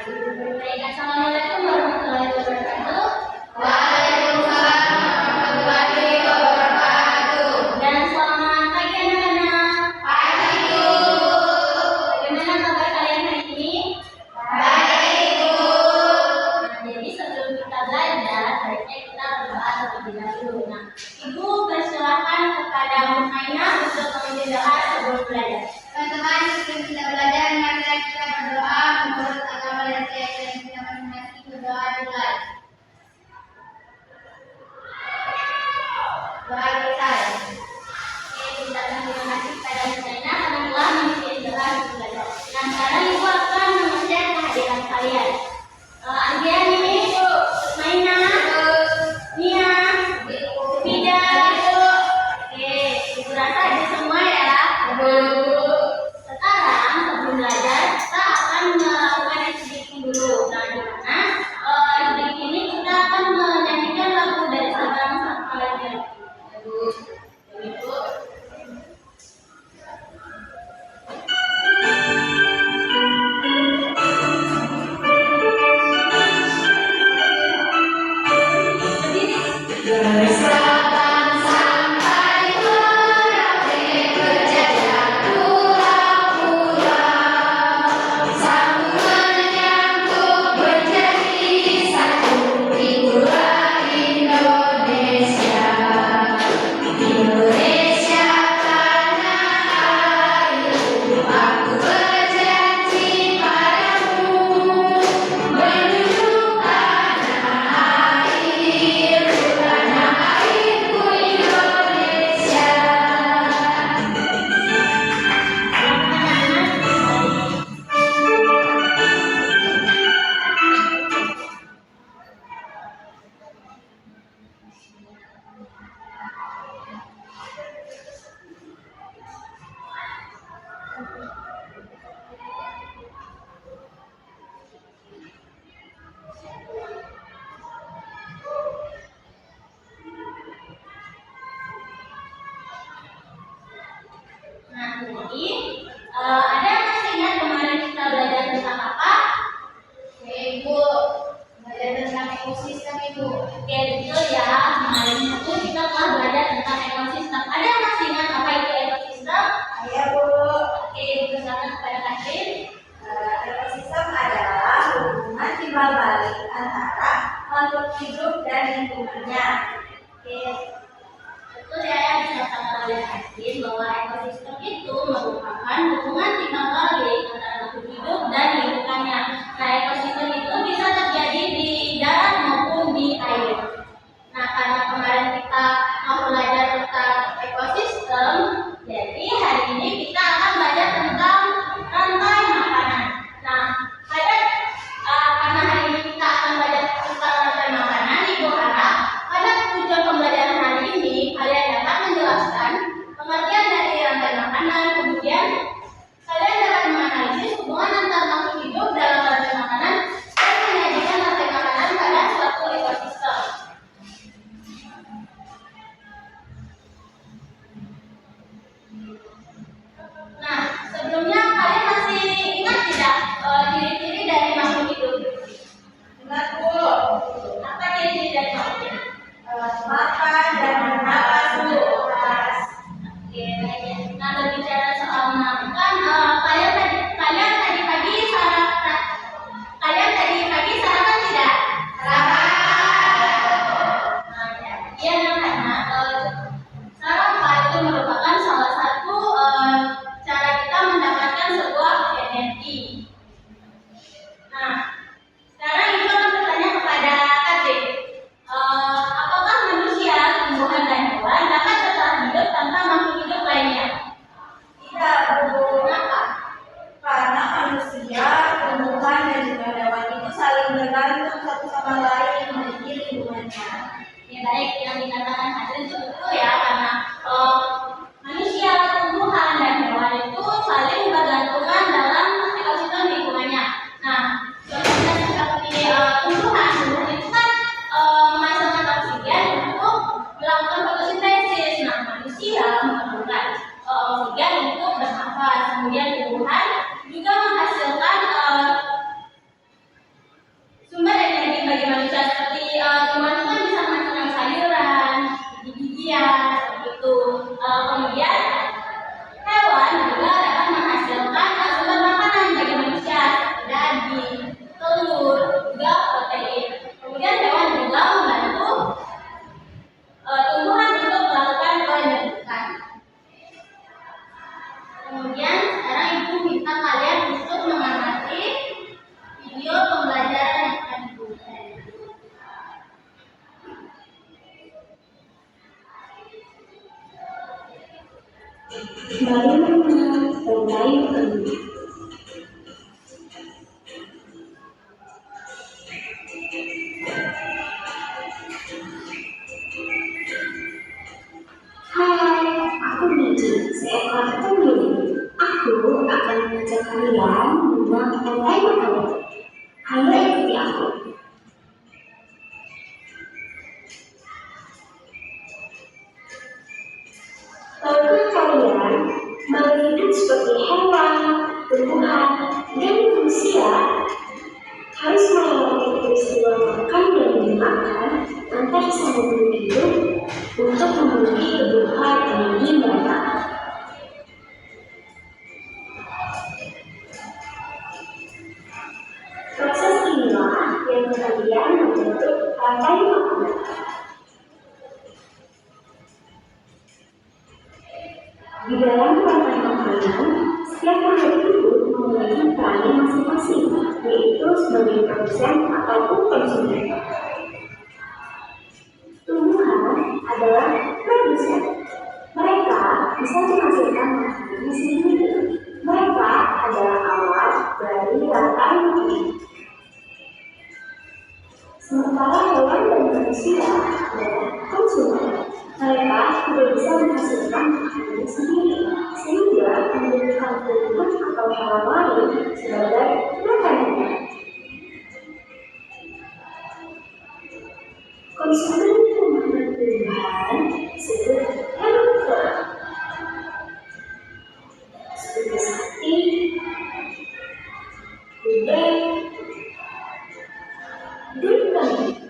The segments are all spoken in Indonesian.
Baik, assalamualaikum warahmatullahi wabarakatuh. Waalaikumsalam warahmatullahi wabarakatuh. Dan selamat pagi anak-anak. Pagi Bu. Bagaimana kabar kalian hari ini? Baik Bu. Nah, jadi sebelum kita belajar, baiknya kita berdoa terlebih dahulu. Nah, Ibu persilahkan kepada Muhaina untuk memimpin doa sebelum belajar. Teman-teman, sebelum kita belajar, marilah kita berdoa menurut agama dan keyakinan kita masing-masing. Berdoa dimulai. Doa kita. Oke, kita terima kasih kepada Muhaina karena telah memimpin doa sebelum belajar. Nah, sekarang Ibu akan mengecek kehadiran kalian. Andiani, Maina, Nia, Vida. Oke, Ibu rasa ada semua ya. Sekarang sebelum belajar kita akan melakukan speaking dulu. Nah, di mana speaking ini kita akan menyanyikan lagu dari Sabang sampai Merauke. Ibu. Dari Sabang sampai Merauke berjajah pulau-pulau, sambungan menyambut menjadi satu. Itulah Indonesia. Indonesia tanah airku, aku berjanji padamu menunjuk tanah airku, tanah airku Indonesia. Nah, jadi ada yang masih ingat kemarin kita belajar tentang apa? Ibu, belajar tentang ekosistem Ibu. Oke, betul ya. Kemarin itu kita telah belajar tentang ekosistem. Ada yang masih ingat apa itu ekosistem? Ayo Bu. Oke, dipersilakan kepada Katrin. Ekosistem adalah hubungan timbal balik antara makhluk hidup dan lingkungannya. Oke, betul ya yang disampaikan oleh Katrin bahwa ekosistem itu merupakan hubungan timbal balik antara makhluk hidup dan lingkungannya. Nah, ekosistem itu bisa terjadi di darat maupun di air. Nah, karena kemarin kita mau belajar tentang ekosistem, jadi hari ini kita akan belajar tentang rantai makanan. Nah, karena hari ini kita akan belajar tentang rantai makanan, Ibu harap pada menggunakan rantai makanan. Ayo ikuti aku. Tahukah kalian bahwa hidup seperti hewan, tumbuhan, dan manusia harus melewati peristiwa makan dan dimakan antar sama hidup untuk memenuhi kebutuhan energi mereka. Proses inilah yang kemudian membentuk rantai makanan. Di dalam rantai makanan, setiap makhluk hidup memiliki perannya masing-masing, yaitu sebagai produsen ataupun konsumen. Tumbuhan adalah produsen. Mereka bisa menghasilkan makanannya sendiri. Mereka adalah awal dari rantai makanan. Sementara hewan dan manusia adalah konsumen. Mereka tidak bisa menghasilkan makanannya sendiri, sehingga membutuhkan tumbuhan atau hewan lain sebagai makanannya. Konsumen tumbuhan disebut herbivora, seperti sapi, kuda, dan kambing.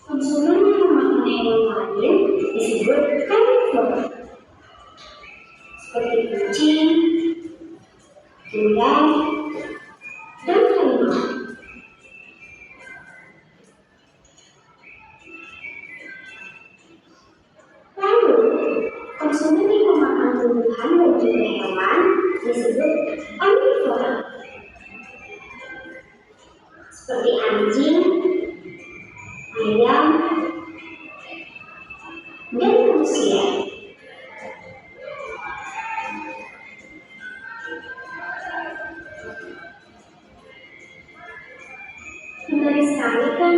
Konsumen yang memakan hewan lain disebut karnivora, seperti kucing, ular, dan harimau. Lalu, konsumen yang memakan tumbuhan dan juga hewan disebut omnivora, seperti anjing, ayam, dan manusia. Menarik sekali kan?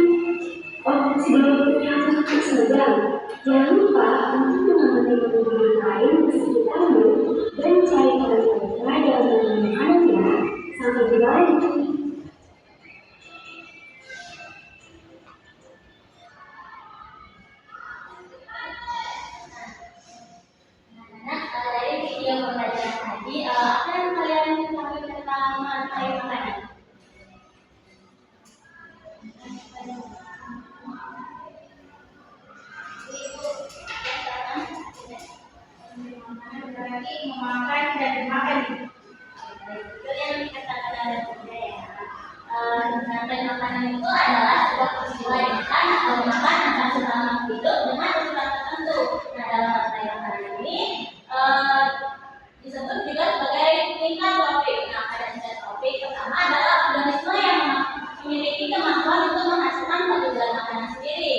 Oh, sebelum kita makan sedang, jangan lupa untuk mengamati tumbuhan lain di sekitarmu dan cari kata-kata dalam makanannya. Sampai jumpa lagi. Dari video pembelajaran tadi, apa yang kalian ketahui tentang rantai makanan? Berarti memakan dan dimakan. Itu yang dikatakan ada benda ya. Rantai makanan itu adalah sebuah peristiwa di makan atau dimakan antara sesama hidup dengan ukuran tertentu. Nah, dalam rantai makanan ini disebut juga sebagai tingkat trofik. Nah, pada tingkat trofik pertama adalah organisme yang memiliki kemampuan untuk menghasilkan kebutuhan makanan sendiri,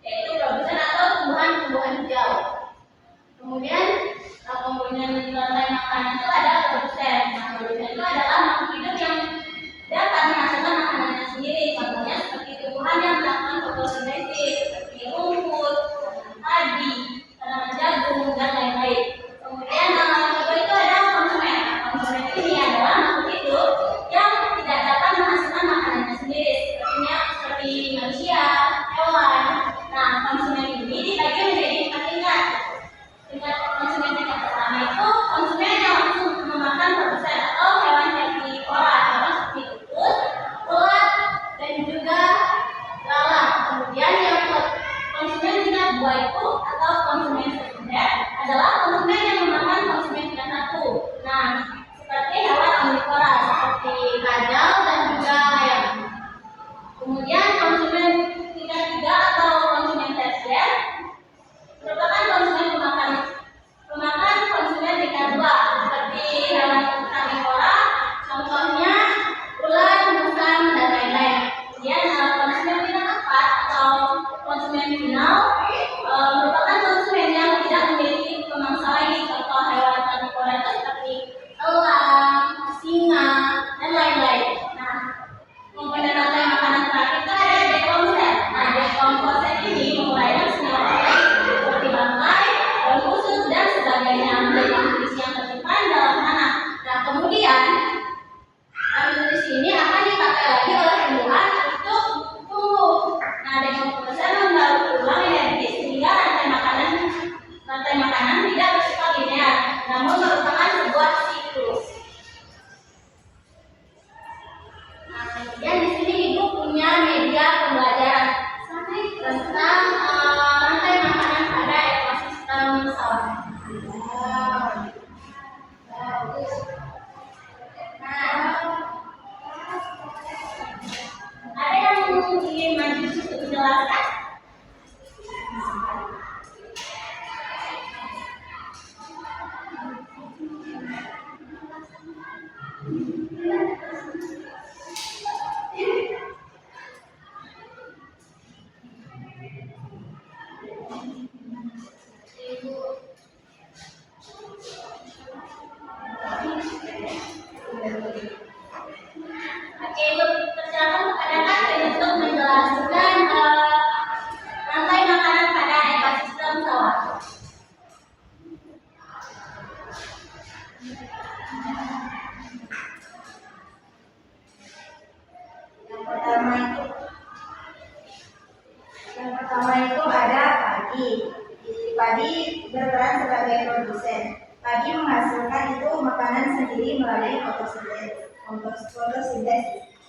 yaitu produsen atau tumbuhan-tumbuhan hijau. Kemudian komponen rantai makanan itu ada produsen. Nah, produsen itu adalah makhluk hidup yang dapat menghasilkan makanannya sendiri. Contohnya seperti tumbuhan yang melakukan fotosintesis, seperti Ada yang ingin maju untuk menjelaskan? Oke, Ibu, persilakan kepada Kak untuk menjelaskan rantai makanan pada ekosistem sawah. Yang pertama itu ada padi. Padi berperan sebagai produsen. Padi menghasilkan itu makanan sendiri melalui fotosintesis.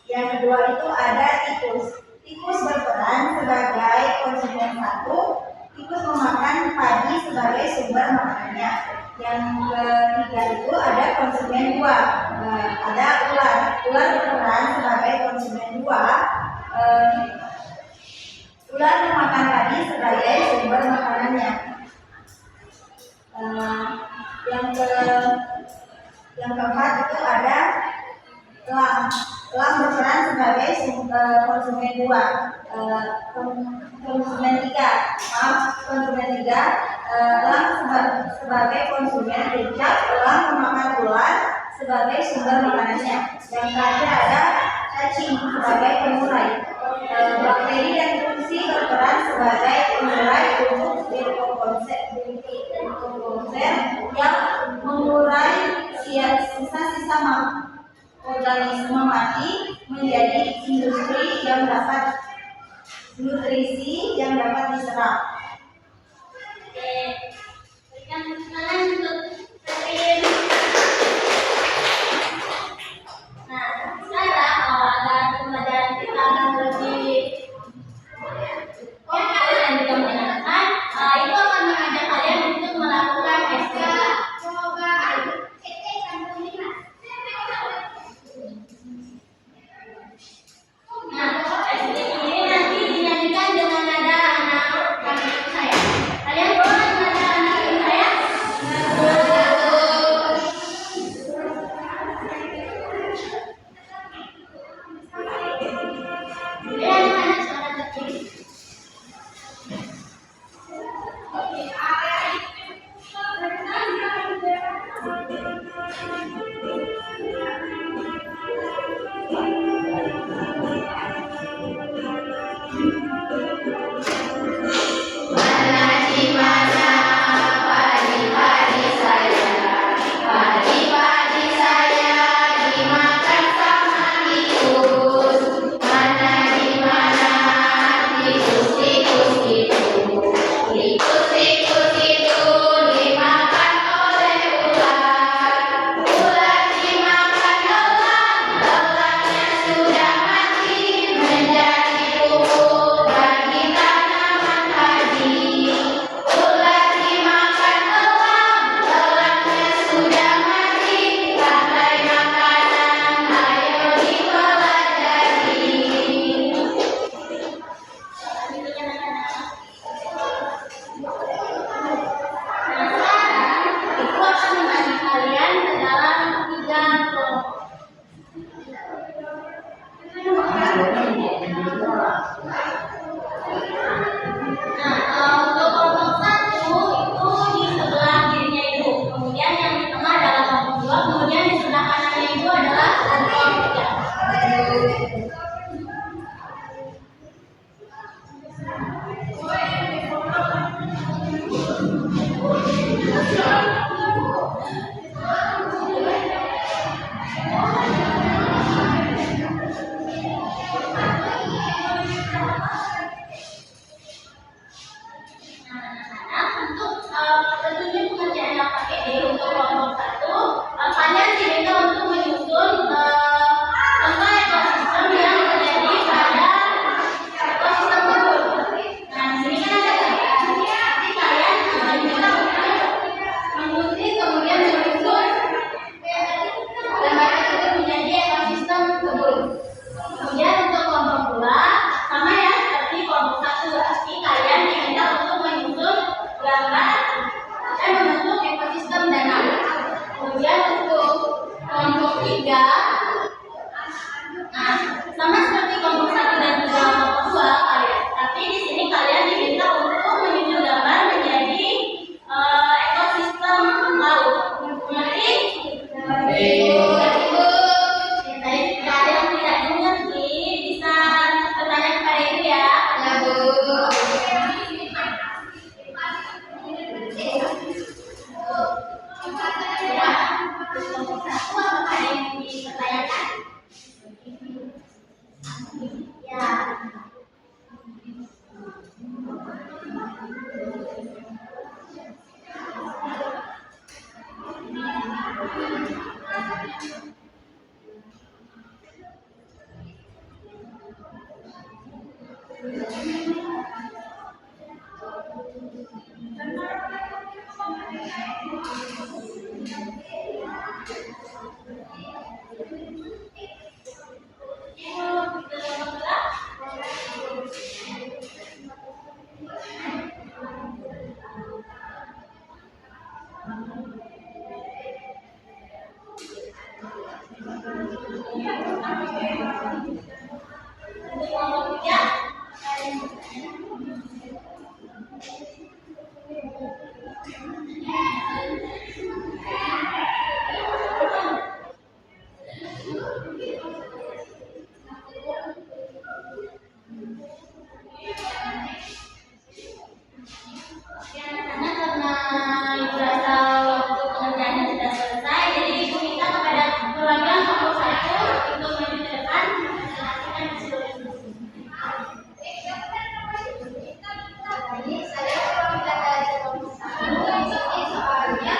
Yang kedua itu ada tikus. Tikus berperan sebagai konsumen satu. Tikus memakan padi sebagai sumber makanannya. Yang ketiga itu ada konsumen dua. Ada ular. Ular berperan sebagai konsumen dua. Ular memakan padi sebagai sumber makanannya. Yang keempat itu ada elang. Elang berperan sebagai konsumen dua. Konsumen tiga. Elang sebagai konsumen bijak. Elang memakan ular sebagai sumber makanannya. Yang terakhir ada cacing sebagai pengurai. Bakteri dan fungsi berperan sebagai pengurai untuk dekomposer yang mengurai sisa-sisa organisme mati menjadi nutrisi yang dapat diserap. Oke, berikan tepuk tangan untuk Catherine. Nah, sekarang agar pembelajaran kita akan lebih fokus dan juga menyenangkan, Ibu akan mengajak kalian untuk melakukan SPK. Nah, SPK ini nanti dinyanyikan dengan nada anak kandung saya. Kalian boleh nada anak kandung saya? Kalian mana suara kecil? Ibu rasa waktu pengerjaannya sudah selesai, jadi Ibu minta kepada perwakilan kelompok 1 untuk maju ke depan. Silakan di sini. Jadi saya perwakilan dari kelompok 1. Di sini soalnya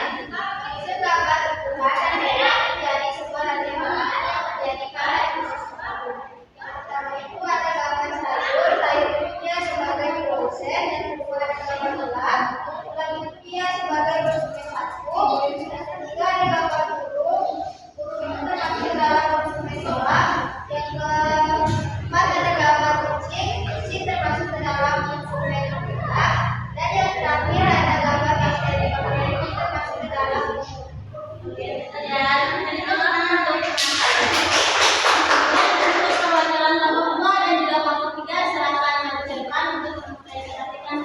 segambar Tuhan dan merah menjadi sebuah rantai makanan yang terjadi pada ekosistem. Yang pertama itu ada gambar sayur hidupnya sebagai proses dan ukuran gambar gelap. Selanjutnya sebagai konsumen 1. Yang ketiga ada gambar burung. Burung itu termasuk ke dalam konsumen 2. Yang keempat ada gambar kucing. Kucing termasuk ke dalam konsumen 3. Dan yang terakhir ada gambar bakteri. Bakteri itu termasuk ke dalam Dan jadi perkenalan untuk perwakilan kelompok 2 dan juga kelompok 3 silakan maju ke depan untuk mempresentasikan.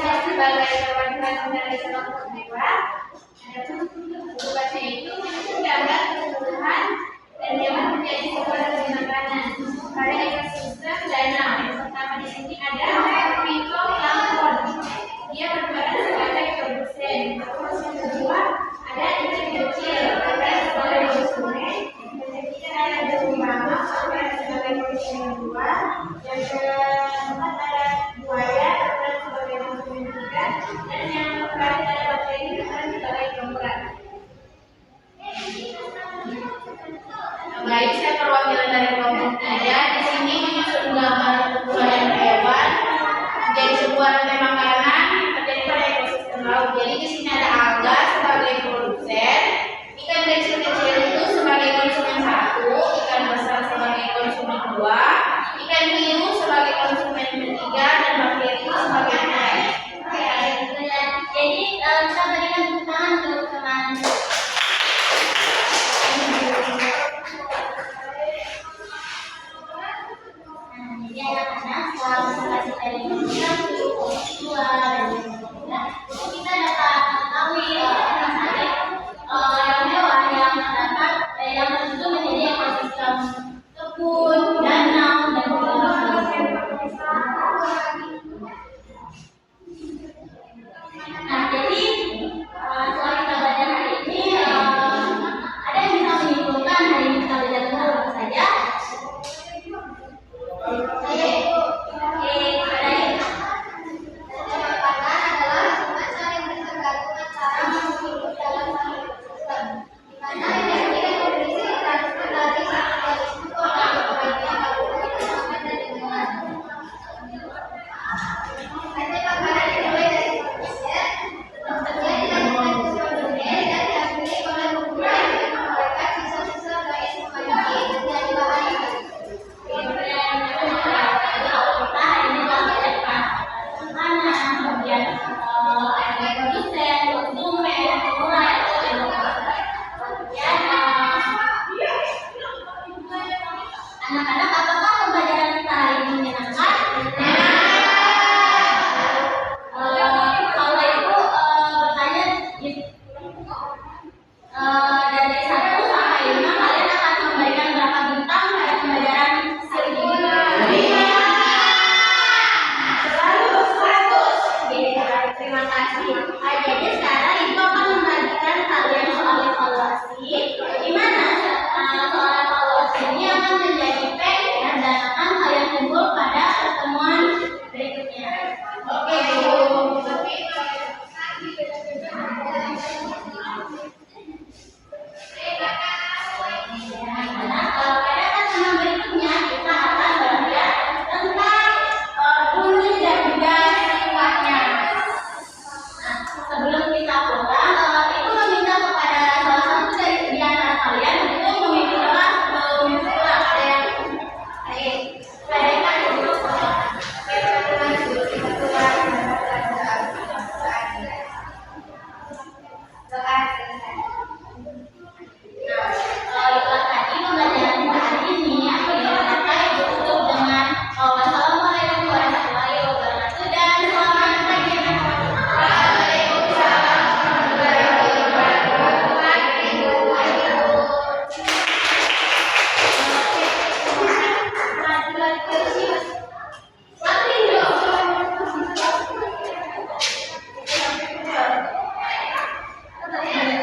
Saya sebagai perwakilan dari kelompok 2. Tugasnya itu menyusun gambar keseluruhan dan hewan menjadi sebuah rantai makanan pada ekosistem danau. Yang pertama di sini ada fitoplankton. Dia berperan sebagai produsen. Terus yang kedua ada ikan kecil berperan sebagai konsumen. Yang ketiga ada burung mamam berperan sebagai konsumen 2. Yang keempat ada buaya berperan sebagai konsumen 3. Dan yang terakhir ada bakteri berperan sebagai penggerak. Baik, saya perwakilan dari kelompok 3. Di sini menyusun gambar keberadaan hewan menjadi sebuah rantai makanan yang terjadi pada ekosistem laut. Jadi di sini ada alga sebagai produsen, ikan kecil-kecil itu sebagai konsumen 1, ikan besar sebagai konsumen 2, ikan hiu sebagai konsumen 3, dan bakteri itu sebagai penggerak. Jadi kita berikan tepuk tangan untuk teman. Jadi anak-anak setelah presentasi dari kita